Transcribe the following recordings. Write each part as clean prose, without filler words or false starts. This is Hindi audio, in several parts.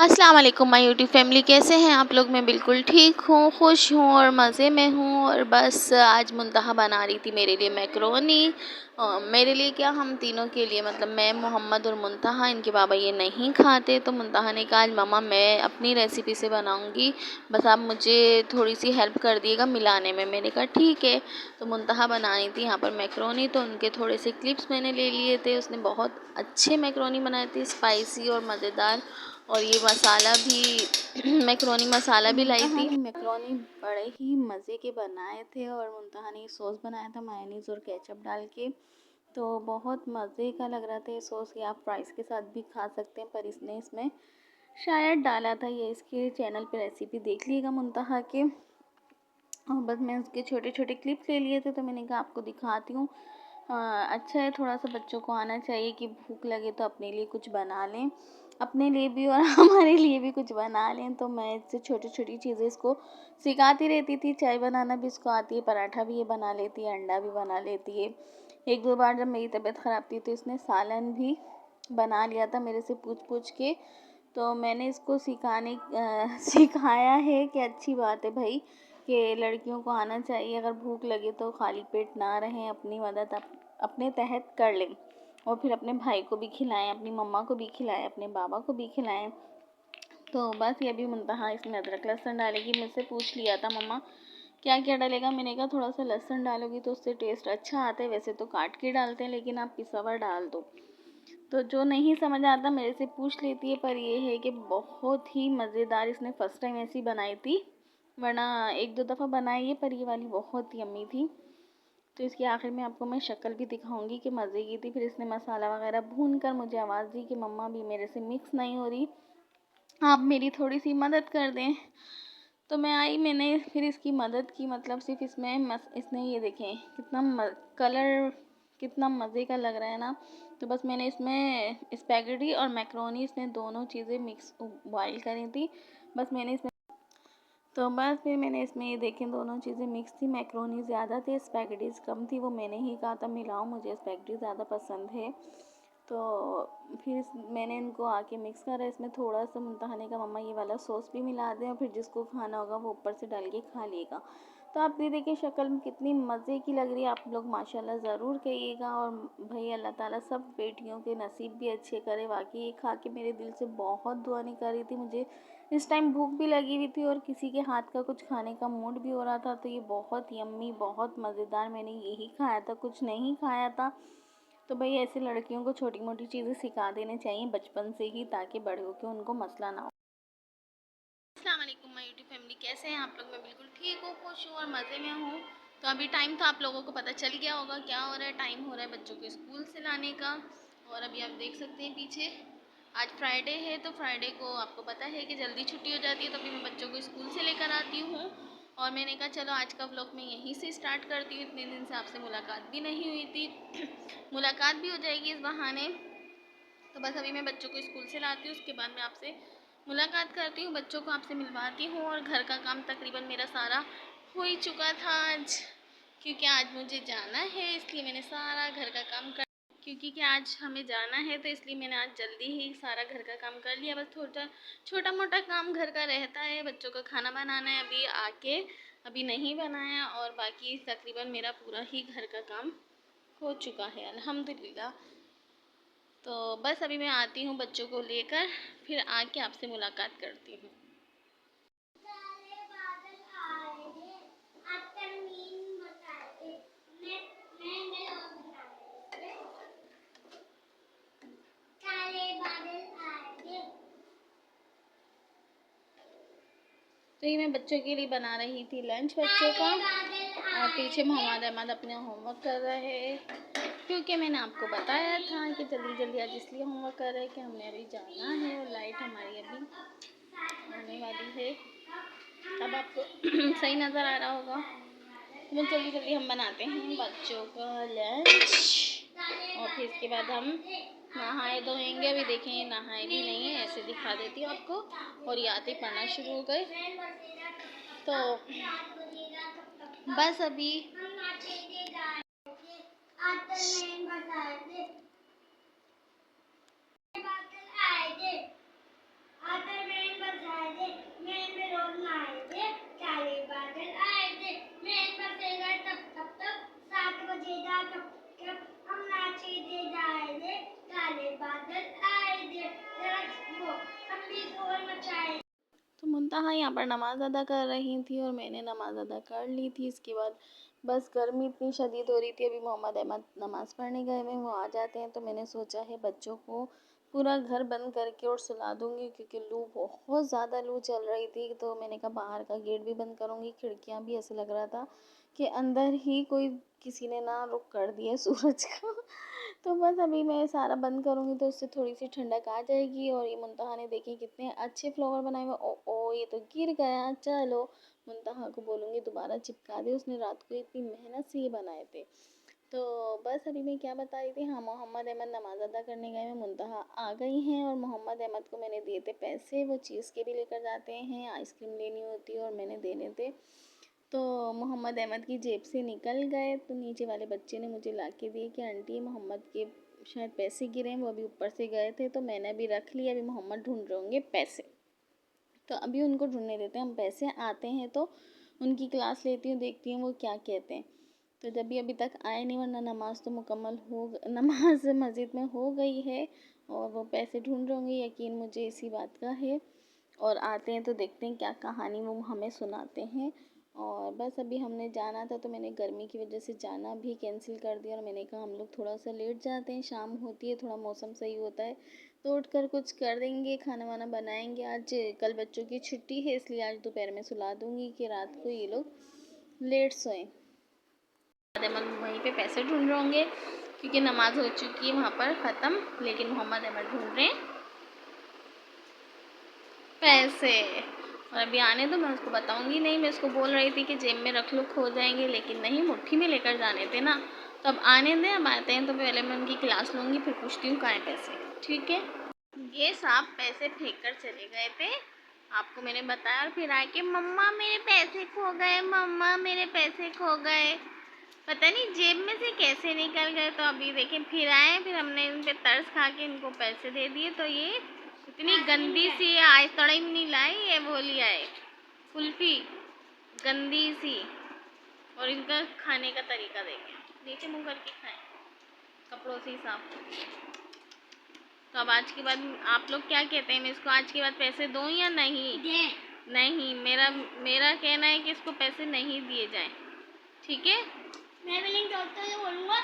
अस्सलाम वालेकुम माय यूट्यूब फैमिली, कैसे हैं आप लोग। मैं बिल्कुल ठीक हूँ, खुश हूँ और मज़े में हूँ। और बस आज मुंतहा बना रही थी मेरे लिए मैक्रोनी। मेरे लिए क्या, हम तीनों के लिए, मतलब मैं, मोहम्मद और मुंतहा। इनके बाबा ये नहीं खाते, तो मुंतहा ने कहा आज मम्मा मैं अपनी रेसिपी से बनाऊँगी, बस आप मुझे थोड़ी सी हेल्प कर दिएगा मिलाने में। मैंने कहा ठीक है। तो मुंतहा बनानी थी यहाँ पर मैक्रोनी, तो उनके थोड़े से क्लिप्स मैंने ले लिए थे। उसने बहुत अच्छे मैक्रोनी बनाए थे, स्पाइसी और मज़ेदार। और ये मसाला भी मैक्रोनी मसाला भी लाई थी। मैक्रोनी बड़े ही मज़े के बनाए थे और मुंतहा ने सॉस बनाया था मायोनीज़ और केचप डाल के, तो बहुत मज़े का लग रहा था ये सॉस। ये आप फ्राइज़ के साथ भी खा सकते हैं, पर इसने इसमें शायद डाला था, ये इसके चैनल पे रेसिपी देख लीजिएगा मुंतहा के। और बस मैं उसके छोटे छोटे क्लिप्स ले लिए थे, तो मैंने कहा आपको दिखाती हूँ। अच्छा है, थोड़ा सा बच्चों को आना चाहिए कि भूख लगे तो अपने लिए कुछ बना लें, अपने लिए भी और हमारे लिए भी कुछ बना लें। तो मैं इससे छोटी छोटी चीज़ें इसको सिखाती रहती थी। चाय बनाना भी इसको आती है, पराठा भी ये बना लेती है, अंडा भी बना लेती है। एक दो बार जब मेरी तबीयत ख़राब थी तो इसने सालन भी बना लिया था मेरे से पूछ पूछ के। तो मैंने इसको सिखाया है कि अच्छी बात है भाई, कि लड़कियों को आना चाहिए, अगर भूख लगे तो खाली पेट ना रहें, अपनी मदद अपने तहत कर लें और फिर अपने भाई को भी खिलाएं, अपनी मम्मा को भी खिलाएं, अपने बाबा को भी खिलाएं। तो बस ये भी मुंतहा इसमें अदरक लहसुन डालेगी। मुझसे पूछ लिया था मम्मा क्या क्या डालेगा, मैंने कहा थोड़ा सा लहसुन डालोगी तो उससे टेस्ट अच्छा आता है, वैसे तो काट के डालते हैं लेकिन आप पिसा हुआ डाल दो। तो जो नहीं समझ आता मेरे से पूछ लेती है, पर ये है कि बहुत ही मज़ेदार। इसने फ़र्स्ट टाइम ऐसी बनाई थी, वरना एक दो दफ़ा बनाई है, पर ये वाली बहुत यम्मी थी। तो इसके आखिर में आपको मैं शक्ल भी दिखाऊंगी कि मज़े की थी। फिर इसने मसाला वगैरह भून कर मुझे आवाज़ दी कि मम्मा भी मेरे से मिक्स नहीं हो रही, आप मेरी थोड़ी सी मदद कर दें। तो मैं आई, मैंने फिर इसकी मदद की। मतलब सिर्फ इसने ये देखें कितना कलर कितना मज़े का लग रहा है ना। तो बस मैंने इसमें स्पैगेटी और मैक्रोनी, इसने दोनों चीज़ें मिक्स बॉईल करी थी। बस मैंने इसमें तो बस फिर मैंने इसमें ये देखें दोनों चीज़ें मिक्स थी। मैक्रोनी ज़्यादा थी, स्पैगेटीज़ कम थी। वो मैंने ही कहा था मिलाओ, मुझे स्पैगेटी ज़्यादा पसंद है। तो फिर मैंने इनको आके मिक्स करा। इसमें थोड़ा सा मुंतहा ने कहा मम्मा ये वाला सॉस भी मिला दें, और फिर जिसको खाना होगा वो ऊपर से डाल के खा लेगा। तो आप ये देखिए शक्ल में कितनी मज़े की लग रही है। आप लोग माशाल्लाह ज़रूर कहिएगा। और भाई अल्लाह ताला सब बेटियों के नसीब भी अच्छे करे। वाकई ये खा के मेरे दिल से बहुत दुआ निकल रही थी। मुझे इस टाइम भूख भी लगी हुई थी और किसी के हाथ का कुछ खाने का मूड भी हो रहा था। तो ये बहुत यम्मी, बहुत मज़ेदार, मैंने यही खाया था, कुछ नहीं खाया था। तो भाई ऐसे लड़कियों को छोटी मोटी चीज़ें सिखा देनी चाहिए बचपन से ही, ताकि बड़े होकर उनको मसला ना हो। अस्सलाम वालेकुम माय यूट्यूब फैमिली, कैसे हैं आप लोग। मैं बिल्कुल ठीक हूँ, खुश हूँ और मज़े में हूँ। तो अभी टाइम था, आप लोगों को पता चल गया होगा क्या हो रहा है। टाइम हो रहा है बच्चों को स्कूल से लाने का। और अभी आप देख सकते हैं पीछे, आज फ्राइडे है, तो फ्राइडे को आपको पता है कि जल्दी छुट्टी हो जाती है। तो अभी मैं बच्चों को स्कूल से लेकर आती हूँ। और मैंने कहा चलो आज का व्लॉग मैं यहीं से स्टार्ट करती हूँ। इतने दिन से आपसे मुलाकात भी नहीं हुई थी मुलाकात भी हो जाएगी इस बहाने। तो बस अभी मैं बच्चों को स्कूल से लाती हूँ, उसके बाद मैं आपसे मुलाकात करती हूँ, बच्चों को आपसे मिलवाती हूँ। और घर का काम तकरीबन मेरा सारा हो ही चुका था आज, क्योंकि आज मुझे जाना है, इसलिए मैंने सारा घर का काम कर क्योंकि कि आज हमें जाना है, तो इसलिए मैंने आज जल्दी ही सारा घर का काम कर लिया। बस छोटा मोटा काम घर का रहता है। बच्चों का खाना बनाना है, अभी आके अभी नहीं बनाया। और बाकी तकरीबन मेरा पूरा ही घर का काम हो चुका है अल्हम्दुलिल्लाह। तो बस अभी मैं आती हूँ बच्चों को लेकर, फिर आके आपसे मुलाकात करती हूँ। तो ये मैं बच्चों के लिए बना रही थी लंच बच्चों का। और पीछे मोहम्मद अहमद अपने होमवर्क कर रहे हैं, क्योंकि मैंने आपको बताया था कि जल्दी जल्दी आज इसलिए होमवर्क कर रहे हैं कि हमने अभी जाना है और लाइट हमारी अभी आने वाली है। अब आपको सही नज़र आ रहा होगा। तो जल्दी जल्दी हम बनाते हैं बच्चों का लंच, और फिर इसके बाद हम नहाए धोएंगे। अभी देखें नहाए भी नहीं है, ऐसे दिखा देती हूँ आपको। और ये आते पढ़ना शुरू हो गए। तो बस अभी यहाँ पर नमाज़ अदा कर रही थी और मैंने नमाज़ अदा कर ली थी। इसके बाद बस गर्मी इतनी शदीद हो रही थी, अभी मोहम्मद अहमद नमाज़ पढ़ने गए हुए, वो आ जाते हैं तो मैंने सोचा है बच्चों को पूरा घर बंद करके और सुला दूँगी, क्योंकि लू बहुत ज़्यादा लू चल रही थी। तो मैंने कहा बाहर का गेट भी बंद करूँगी, खिड़कियाँ भी, ऐसे लग रहा था कि अंदर ही कोई किसी ने ना रुख कर दिया सूरज का। तो बस अभी मैं सारा बंद करूँगी तो उससे थोड़ी सी ठंडक आ जाएगी। और ये मुंतहा ने देखें कितने अच्छे फ्लावर बनाए हुए। ओ ओ ये तो गिर गया, चलो मुंतहा को बोलूँगी दोबारा चिपका दे, उसने रात को इतनी मेहनत से ये बनाए थे। तो बस अभी मैं क्या बता रही थी, हाँ मोहम्मद अहमद नमाज़ अदा करने गए हैं, मुंतहा आ गई हैं और मोहम्मद अहमद को मैंने दिए थे पैसे, वो चीज़ के भी लेकर जाते हैं, आइसक्रीम लेनी होती है और मैंने देने थे। तो मोहम्मद अहमद की जेब से निकल गए तो नीचे वाले बच्चे ने मुझे ला के दिए कि आंटी मोहम्मद के शायद पैसे गिरे हैं, वो अभी ऊपर से गए थे, तो मैंने अभी रख लिया, अभी मोहम्मद ढूंढ रहे होंगे पैसे, तो अभी उनको ढूंढने देते हैं, हम पैसे आते हैं तो उनकी क्लास लेती हूँ, देखती हूँ वो क्या कहते हैं। तो जब भी अभी तक आए नहीं, वरना नमाज तो मुकम्मल हो नमाज मस्जिद में हो गई है और वो पैसे ढूंढ रहे होंगे, यकीन मुझे इसी बात का है। और आते हैं तो देखते हैं क्या कहानी वो हमें सुनाते हैं। और बस अभी हमने जाना था तो मैंने गर्मी की वजह से जाना भी कैंसिल कर दिया और मैंने कहा हम लोग थोड़ा सा लेट जाते हैं, शाम होती है, थोड़ा मौसम सही होता है तो उठ कर कुछ कर देंगे, खाना वाना बनाएंगे। आज कल बच्चों की छुट्टी है इसलिए आज दोपहर में सुला दूंगी कि रात को ये लोग लेट सोएं। अहमद वहीं पे पैसे ढूंढ रहे होंगे क्योंकि नमाज हो चुकी है वहाँ पर ख़त्म, लेकिन मोहम्मद अहमद ढूंढ रहे हैं पैसे। और अभी आने तो मैं उसको बताऊंगी नहीं, मैं उसको बोल रही थी कि जेब में रख लो खो जाएंगे, लेकिन नहीं, मुट्ठी में लेकर जाने थे ना। तो अब आने दें, अब आते हैं तो पहले मैं उनकी क्लास लूँगी, फिर पूछती हूँ कहाँ है पैसे। ठीक है, ये साहब पैसे फेंक कर चले गए थे, आपको मैंने बताया, और फिर आके मम्मा मेरे पैसे खो गए, मम्मा मेरे पैसे खो गए, पता नहीं जेब में से कैसे निकल गए। तो अभी देखें फिर आए, फिर हमने उन पे तरस खा के इनको पैसे दे दिए। तो ये इतनी गंदी सी आज तड़ई नहीं लाई, ये वो लिया है कुल्फी गंदी सी। और इनका खाने का तरीका देखें, नीचे मुँह करके खाएं, कपड़ों से ही साफ। तो अब आज के बाद आप लोग क्या कहते हैं, मैं इसको आज के बाद पैसे दूं या नहीं? नहीं, मेरा कहना है कि इसको पैसे नहीं दिए जाएं, ठीक है? मैं बिलिंग डॉक्टर से बोलूँगा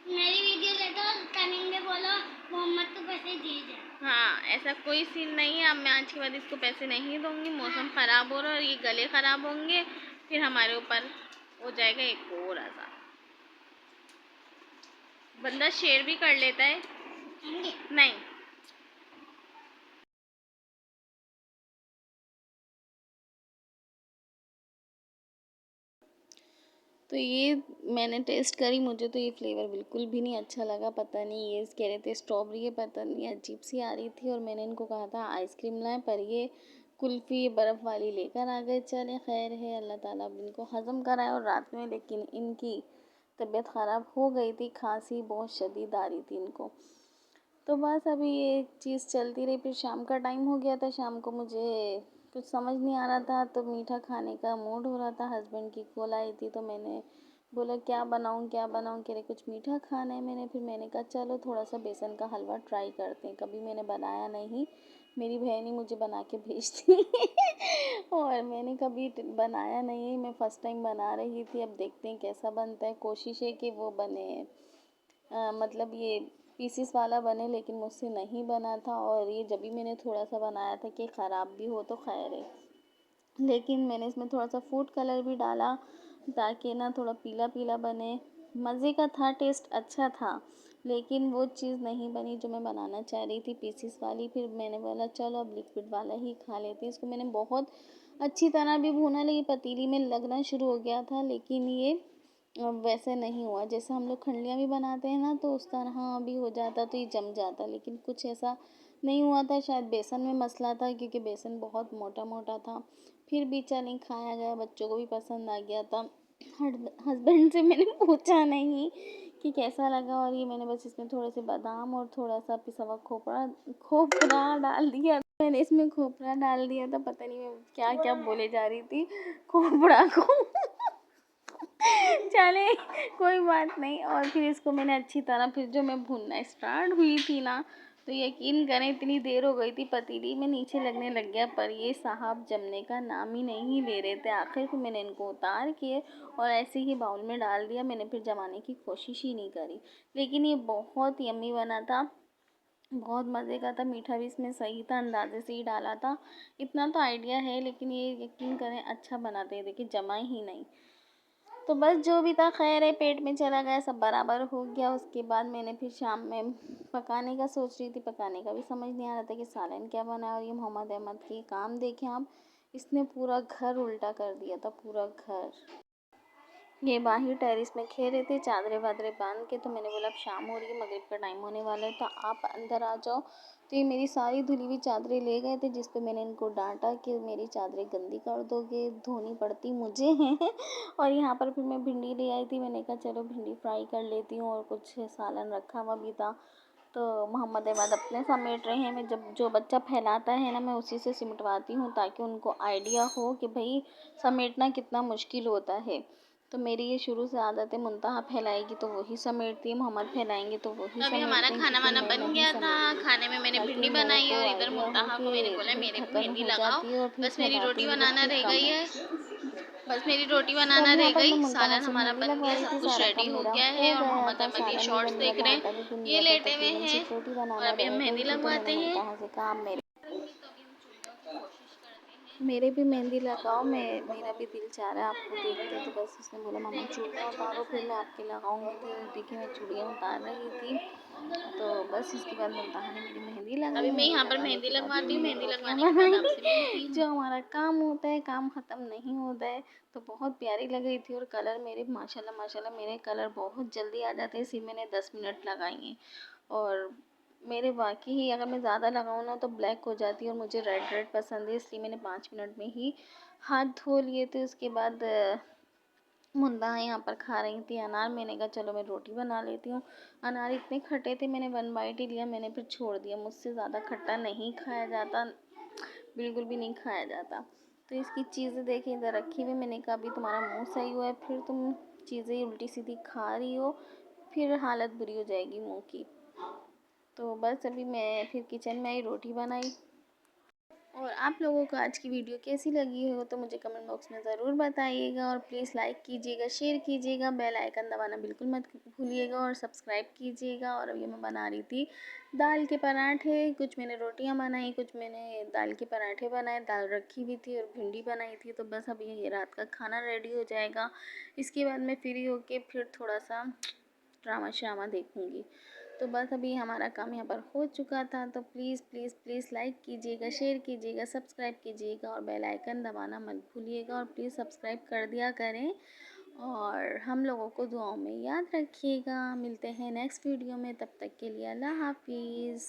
मेरी वीडियो देखो, कमेंट में बोलो मोहम्मद को पैसे दिए जाए। हाँ, ऐसा कोई सीन नहीं है। अब मैं आज के बाद इसको पैसे नहीं दूंगी, मौसम ख़राब हो रहा है और ये गले ख़राब होंगे, फिर हमारे ऊपर हो जाएगा एक और ऐसा। बंदा शेयर भी कर लेता है नहीं। तो ये मैंने टेस्ट करी, मुझे तो ये फ्लेवर बिल्कुल भी नहीं अच्छा लगा, पता नहीं, ये कह रहे थे स्ट्रॉबेरी है, पता नहीं अजीब सी आ रही थी। और मैंने इनको कहा था आइसक्रीम लाएं, पर ये कुल्फ़ी बर्फ़ वाली लेकर आ गए। चले खैर है, अल्लाह ताला अब इनको हज़म कराए। और रात में लेकिन इनकी तबीयत ख़राब हो गई थी, खांसी बहुत शदीद आ रही थी इनको। तो बस अभी ये चीज़ चलती रही, फिर शाम का टाइम हो गया था, शाम को मुझे कुछ समझ नहीं आ रहा था तो मीठा खाने का मूड हो रहा था, हस्बैंड की कॉल आई थी तो मैंने बोला क्या बनाऊँ क्या बनाऊँ, कह रहे कुछ मीठा खाना है। मैंने कहा चलो थोड़ा सा बेसन का हलवा ट्राई करते हैं, कभी मैंने बनाया नहीं, मेरी बहन ही मुझे बना के भेजती और मैंने कभी बनाया नहीं, मैं फ़र्स्ट टाइम बना रही थी। अब देखते हैं कैसा बनता है, कोशिश है कि वो बने मतलब ये पीसीस वाला बने, लेकिन मुझसे नहीं बना था। और ये जब भी मैंने थोड़ा सा बनाया था कि ख़राब भी हो तो खैर है, लेकिन मैंने इसमें थोड़ा सा फूड कलर भी डाला ताकि ना थोड़ा पीला पीला बने। मज़े का था, टेस्ट अच्छा था, लेकिन वो चीज़ नहीं बनी जो मैं बनाना चाह रही थी, पीसीस वाली। फिर मैंने बोला चलो अब लिक्विड वाला ही खा लेते हैं। इसको मैंने बहुत अच्छी तरह भी भूना, लेकिन पतीली में लगना शुरू हो गया था, लेकिन ये वैसे नहीं हुआ। जैसे हम लोग खंडलियाँ भी बनाते हैं ना तो उस तरह भी हो जाता तो ये जम जाता, लेकिन कुछ ऐसा नहीं हुआ था। शायद बेसन में मसला था, क्योंकि बेसन बहुत मोटा मोटा था। फिर भी चलें, खाया गया, बच्चों को भी पसंद आ गया था। हस्बैंड से मैंने पूछा नहीं कि कैसा लगा, और ये मैंने बस इसमें थोड़े से बादाम और थोड़ा सा पिसा हुआ खोपरा डाल दिया। मैंने इसमें खोपरा डाल दिया था, पता नहीं मैं क्या क्या बोले जा रही थी खोपड़ा को चले कोई बात नहीं। और फिर इसको मैंने अच्छी तरह, फिर जो मैं भूनना स्टार्ट हुई थी ना, तो यकीन करें इतनी देर हो गई थी, पतीली में नीचे लगने लग गया, पर ये साहब जमने का नाम ही नहीं ले रहे थे। आखिर को मैंने इनको उतार के और ऐसे ही बाउल में डाल दिया। मैंने फिर जमाने की कोशिश ही नहीं करी। लेकिन ये बहुत यम्मी बना था, बहुत मज़े का था। मीठा भी इसमें सही था, अंदाजे से ही डाला था। इतना तो आइडिया है, लेकिन ये यकीन करें अच्छा बनाते हैं। देखिए जमा ही नहीं। तो बस जो भी था खैर है, पेट में चला गया, सब बराबर हो गया। उसके बाद मैंने फिर शाम में पकाने का सोच रही थी, पकाने का भी समझ नहीं आ रहा था कि सालन क्या बनाए। और ये मोहम्मद अहमद की काम देखें आप, इसने पूरा घर उल्टा कर दिया था, पूरा घर। ये बाहर टेरेस में खेल रहे थे चादरें वादरें बांध के। तो मैंने बोला अब शाम हो रही है, मगरिब का टाइम होने वाला है, तो आप अंदर आ जाओ। तो ये मेरी सारी धुली हुई चादरें ले गए थे, जिस पे मैंने इनको डांटा कि मेरी चादरें गंदी कर दोगे, धोनी पड़ती मुझे हैं। और यहाँ पर फिर मैं भिंडी ले आई थी। मैंने कहा चलो भिंडी फ्राई कर लेती हूँ, और कुछ सालन रखा हुआ भी था। तो मोहम्मद अहमद अपने समेट रहे हैं। मैं जब जो बच्चा फैलाता है ना, मैं उसी से सिमटवाती हूँ, ताकि उनको आइडिया हो कि भाई समेटना कितना मुश्किल होता है। तो मेरी ये शुरू से आदत है, मुंतहा फैलाएगी तो वही समेटती है, मोहम्मद फैलाएंगे तो वही तो अभी हमारा समेटते हैं, खाना क्योंकि वाना मैं बन नहीं गया था। समेटती। खाने में मैंने ताकि भिंडी इन लोगों बनाई को और इधर आइडिया हो मुंतहा कि को मैंने बोला भिंडी मेरे भी ख़त्म मेहंदी हो लगाओ। जाती है और फिर बस मेरी फैलाते रोटी हैं जब बनाना फिर रह कम गई है। है। बस मेरी रोटी तो बनाना अब रह यहाँ पर मैं गई, मुल्ताहा सालन से हमारा मेहंदी बन लगवा गया, रही सब थी। कुछ सारा रेडी काम हो मेरा गया हो है और गया मोहम्मद था, अहमद ये सालन भी शॉर्ट्स बन गया देख था, रहे आटा भी हैं। गूँध ये गया था, लेटे हुए तकरीबन हैं सिर्फ रोटी और बनाना अभी हम रह गई मेहंदी थी। तो मैंने लगवाते हैं। मुल्ताहा से कहा आप मेरे भी मेहंदी लगाओ, मैं मेरा भी दिल चाह रहा है आपको देख के। तो बस उसने बोला मामा चूड़ियाँ उतारो फिर मैं आपके लगाऊंगी। तो देखिए मैं चूड़ियाँ उतार रही थी। तो बस इसके बाद मुल्ताहा ने मेरी मेहंदी लगाई। अभी मैं मेहंदी यहाँ पर लगाने मेहंदी के बाद फिर लगवाती हूँ, मैंने मेहंदी रोटियाँ लगवाने के बाद बनाई। आपसे मिलती हूँ। जो हमारा काम होता है, काम ख़त्म नहीं होता है। तो बहुत प्यारी लग रही थी। और कलर मेरे माशाल्लाह माशाल्लाह मेरे कलर बहुत जल्दी आ जाते हैं, सिर्फ मैंने 10 मिनट लगाई हैं। और मेरे बाकी ही अगर मैं ज़्यादा लगाऊँ ना तो ब्लैक हो जाती है, और मुझे रेड रेड पसंद है, इसलिए मैंने 5 मिनट में ही हाथ धो लिए थे। उसके बाद मुन्ना यहाँ पर खा रही थी अनार। मैंने कहा चलो मैं रोटी बना लेती हूँ। अनार इतने खट्टे थे, मैंने 1 बाइट ही लिया, मैंने फिर छोड़ दिया। मुझसे ज़्यादा खट्टा नहीं खाया जाता, बिल्कुल भी नहीं खाया जाता। तो इसकी चीज़ें देखिए इधर रखी हुई। मैंने कहा अभी तुम्हारा मुंह सही हुआ है, फिर तुम चीज़ें उल्टी सीधी खा रही हो, फिर हालत बुरी हो जाएगी मुंह की। तो बस अभी मैं फिर किचन में आई, रोटी बनाई। और आप लोगों को आज की वीडियो कैसी लगी हो तो मुझे कमेंट बॉक्स में ज़रूर बताइएगा। और प्लीज़ लाइक कीजिएगा, शेयर कीजिएगा, बेल आइकन दबाना बिल्कुल मत भूलिएगा, और सब्सक्राइब कीजिएगा। और अभी मैं बना रही थी दाल के पराठे। कुछ मैंने रोटियां बनाई, कुछ मैंने दाल के पराठे बनाए। दाल रखी हुई थी और भिंडी बनाई थी। तो बस अभी ये रात का खाना रेडी हो जाएगा। इसके बाद मैं फ्री होके फिर थोड़ा सा ड्रामा श्रामा देखूँगी। तो बस अभी हमारा काम यहाँ पर हो चुका था। तो प्लीज़ प्लीज़ प्लीज़ लाइक कीजिएगा, शेयर कीजिएगा, सब्सक्राइब कीजिएगा, और बेल आइकन दबाना मत भूलिएगा। और प्लीज़ सब्सक्राइब कर दिया करें, और हम लोगों को दुआओं में याद रखिएगा। मिलते हैं नेक्स्ट वीडियो में, तब तक के लिए अल्लाह हाफिज़।